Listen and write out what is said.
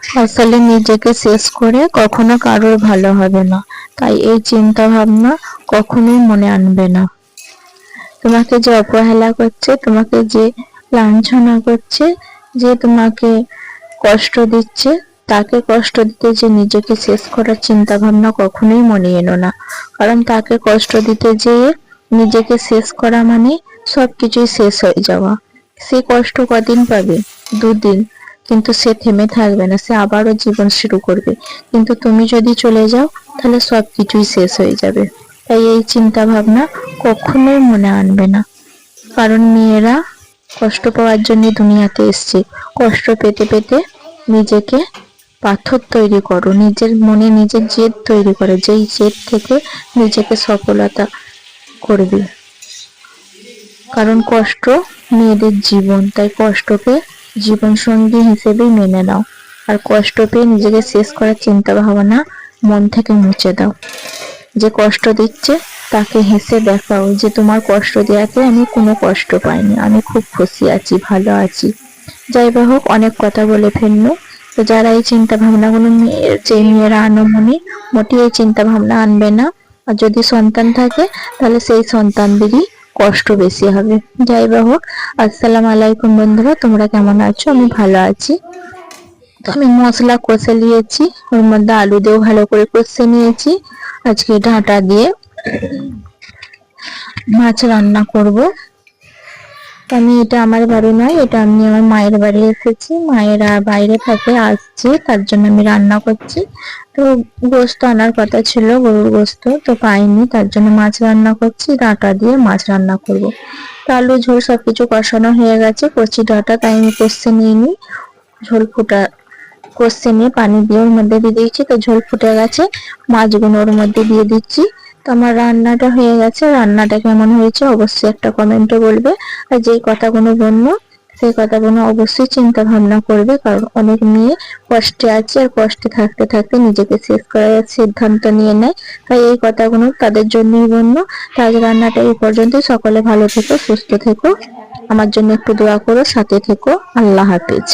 আসলে নিজেকে শেষ করে কখনো কারোর ভালো হবে না, তাই এই চিন্তা ভাবনা কখনোই মনে আনবে না। তোমাকে যে অবহেলা করছে, তোমাকে যে লাঞ্ছনা করছে, যে তোমাকে কষ্ট দিচ্ছে, তাকে কষ্ট দিতে যে নিজেকে শেষ করার চিন্তা ভাবনা কখনোই মনে এনো না। কারণ তাকে কষ্ট দিতে যেয়ে নিজেকে শেষ করা মানে সবকিছুই শেষ হয়ে যাওয়া। সে কষ্ট কদিন পাবে? দুদিন। কিন্তু সে থেমে থাকবে না, সে আবারও জীবন শুরু করবে। কিন্তু তুমি যদি চলে যাও, তাহলে সবকিছুই শেষ হয়ে যাবে। তাই এই চিন্তা ভাবনা কখনোই মনে আনবে না। কারণ মেয়েরা কষ্ট পাওয়ার জন্য দুনিয়াতে এসছে। কষ্ট পেতে পেতে নিজেকে পাথর তৈরি করো, নিজের মনে নিজের জেদ তৈরি করো, যেই জেদ থেকে নিজেকে সফলতা করবে। কারণ কষ্ট মেয়েদের জীবন, তাই কষ্টকে জীবন সঙ্গী হিসেবেই মেনে নাও। আর কষ্ট পেয়ে নিজেকে শেষ করার চিন্তা ভাবনা মন থেকে মুছে দাও। যে কষ্ট দিচ্ছে তাকে হেসে দেখাও যে তোমার কষ্ট দেওয়াতে আমি কোনো কষ্ট পাইনি, আমি খুব খুশি আছি, ভালো আছি। যাই বা হোক, অনেক কথা বলে ফেললো। তো যারা এই চিন্তা ভাবনাগুলো যে মেয়েরা আনো মনে, মোটেই এই চিন্তা ভাবনা আনবে না। আর যদি সন্তান থাকে, তাহলে সেই সন্তানদেরই কষ্ট বেশি হবে। যাই বা হোক, আসসালামু আলাইকুম বন্ধুরা, তোমরা কেমন আছো? আমি ভালো আছি। তো আমি মশলা কষে নিয়েছি, ওর মধ্যে আলু দিয়েও ভালো করে কষে নিয়েছি। আজকে ডাঁটা দিয়ে মাছ রান্না করব। আমি এটা আমার বাড়ি নয়, এটা আমি আমার মায়ের বাড়ি এসেছি। মায়েরা বাইরে থাকে, আসছে, তার জন্য আমি রান্না করছি। তো গোস্ত আনার কথা ছিল, গরুর গোস্ত, তো পাইনি, তার জন্য মাছ রান্না করছি। ডাঁটা দিয়ে মাছ রান্না করব। তো আলু ঝোল সবকিছু কষানো হয়ে গেছে, কচি ডাঁটা তাই আমি কষে নিয়ে নিই। ঝোল কষে নিয়ে পানি দিয়ে ওর মধ্যে দিয়ে দিয়েছি, তো ঝোল ফুটে গেছে, মাছগুলো ওর মধ্যে দিয়ে দিচ্ছি। তো আমার রান্নাটা হয়ে গেছে। রান্নাটা কেমন হয়েছে অবশ্যই একটা কমেন্টে বলবে। আর যেই কথাগুলো বললো সেই কথাগুলো অবশ্যই চিন্তা ভাবনা করবে, কারণ অনেক মেয়ে কষ্টে আছে, আর কষ্টে থাকতে থাকতে নিজেকে শেষ করার সিদ্ধান্ত নিয়ে নেয়। তাই এই কথাগুলো তাদের জন্যই বললো। তাই রান্নাটা এই পর্যন্ত। সকলে ভালো থেকো, সুস্থ থেকো, আমার জন্য একটু দোয়া করো, সাথে থেকো। আল্লাহ হাফেজ।